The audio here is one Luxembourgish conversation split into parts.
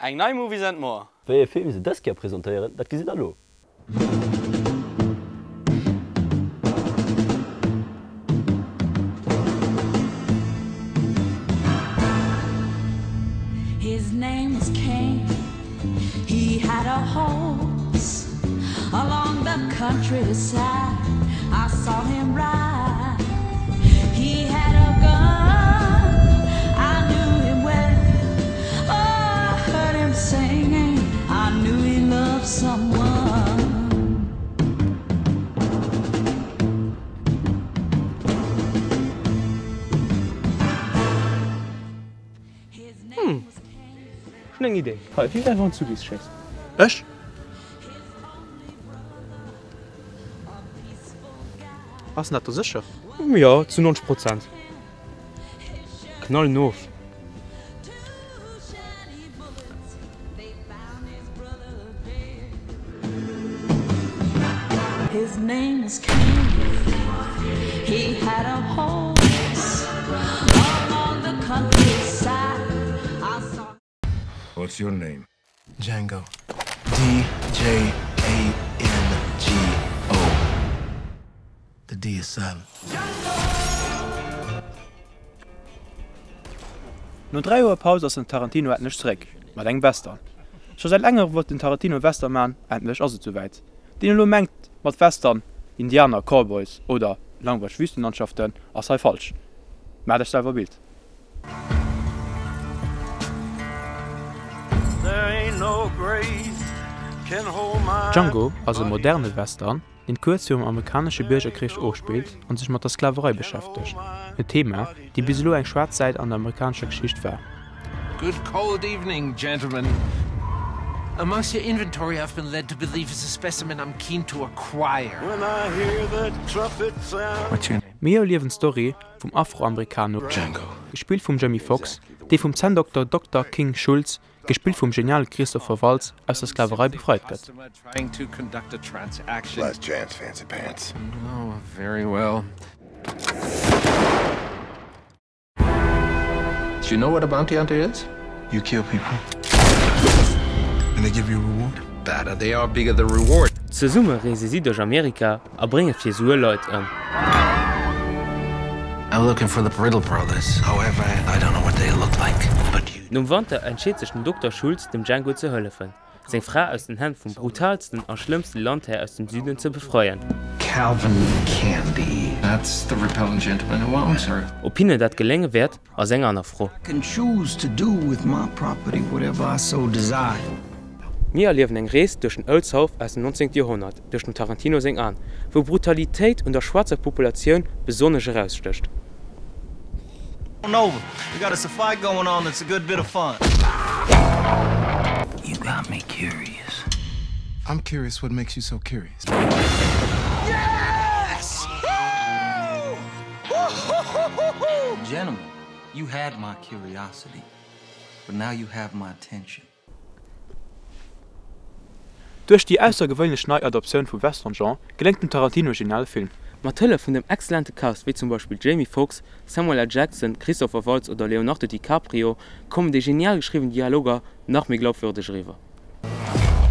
Eng neue Movie sind more. Welche Filme sie das hier präsentieren, das gesehen hallo. His name was Cain. He had a horse along the countryside. I saw him ride. He had a gun. I knew him well. Oh, I heard him singing. I knew he loved someone. His name was Cain. Schon eine Idee. Halt, wie einfach ein Zugis scheiß. Ich? Was nicht sicher? Ja, zu 90%. Knall auf. His name was Cain. He had a horse along the countryside. I saw. What's your name? Django. D-J-A-N-G-O. The D is silent. Nur 3 Uhr Pause aus dem Tarantino endlich zurück. Mit einem Western. Schon seit längerem wird den Tarantino Westernman endlich also zu weit. Den nur mengt mit Western, Indianer, Cowboys oder langweilig Wüstenlandschaften als sei falsch. Mehr das selber Bild. Django, also moderne Western, den kurz zum amerikanischen Bürgerkrieg aufspielt und sich mit der Sklaverei beschäftigt. Ein Thema, die bislang eine Schwarzzeit an der amerikanischen Geschichte war. Good cold evening, gentlemen. Amongst your inventory, I've been led to believe is a specimen I'm keen to acquire. When I hear that trumpet sound. What's your name? Mehr Lebensstory vom Afroamerikaner, Django. gespielt vom Jamie Foxx, die vom Zahndoktor Dr. King Schulz, gespielt vom genialen Christopher Waltz, aus der Sklaverei befreit wird. Customer trying to conduct a transaction. Last chance, fancy pants. Oh, very well. Do you know what a bounty hunter is? You kill people. And they give you a reward? Better they are, bigger the reward. Ze Summe reise sie durch Amerika a bringe fir Suleut an. I'm looking for the Brittle Brothers. However, I don't know what they look like. But you... Nom Wandter entscheet sech den Dr. Schulz dem Django ze hëllefen. Seng Fra aus den Händen vum brutalsten an schlimmsten Landherr aus dem Süden ze befreien. Calvin Candy. That's the repellent gentleman who owns her. Opine dat gelenge werd a Sänger an froh. I can choose to do with my property whatever I so desire. Mir erliewen eng Rees duch den Ölzhauf aus dem 19. Jahrhundert duch den Tarantino seng an, wo Brutalitéit und der schwarzer Populationun besonneg herausstöcht. Over. We got a fight going on that's a good bit of fun. You got me curious. I'm curious what makes you so curious. Yes! Gentlemen, you had my curiosity, but now you have my attention. Durch die außergewöhnliche Neuadoption vom Western-Genre gelingt dem Tarantino-Genialfilm. Mit Hilfe von dem exzellenten Cast wie zum Beispiel Jamie Foxx, Samuel L. Jackson, Christopher Waltz oder Leonardo DiCaprio kommen die genial geschriebenen Dialoge nach mir glaubwürdig rüber.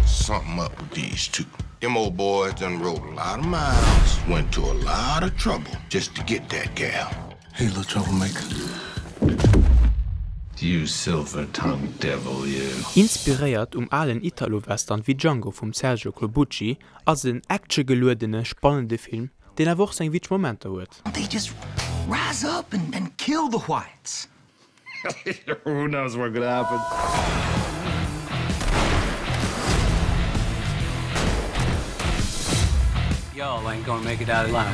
Something up with these two. Them old boys done rode a lot of miles, went to a lot of trouble just to get that gal. Hey, little troublemaker. You silver-tongued devil, you. Inspiriert allen Italo-Western wie Django vom Sergio Corbucci als ein actiongeladene, spannende Film, den auch seine wichtigen Momente hat. They just rise up and kill the whites. Who knows what could happen? Y'all ain't gonna make it out alive.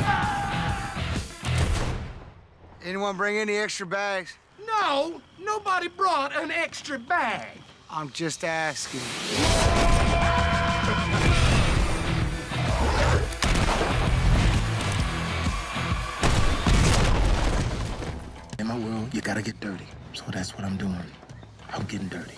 Anyone bring any extra bags? No, nobody brought an extra bag. I'm just asking. In my world, you gotta get dirty. So that's what I'm doing. I'm getting dirty.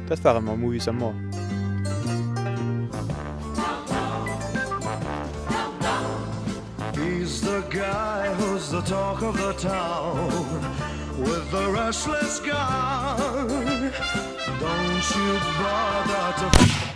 Dat waren ma Movies am Moor. He's the guy who's the talk of the town with the restless gun. Don't you bother to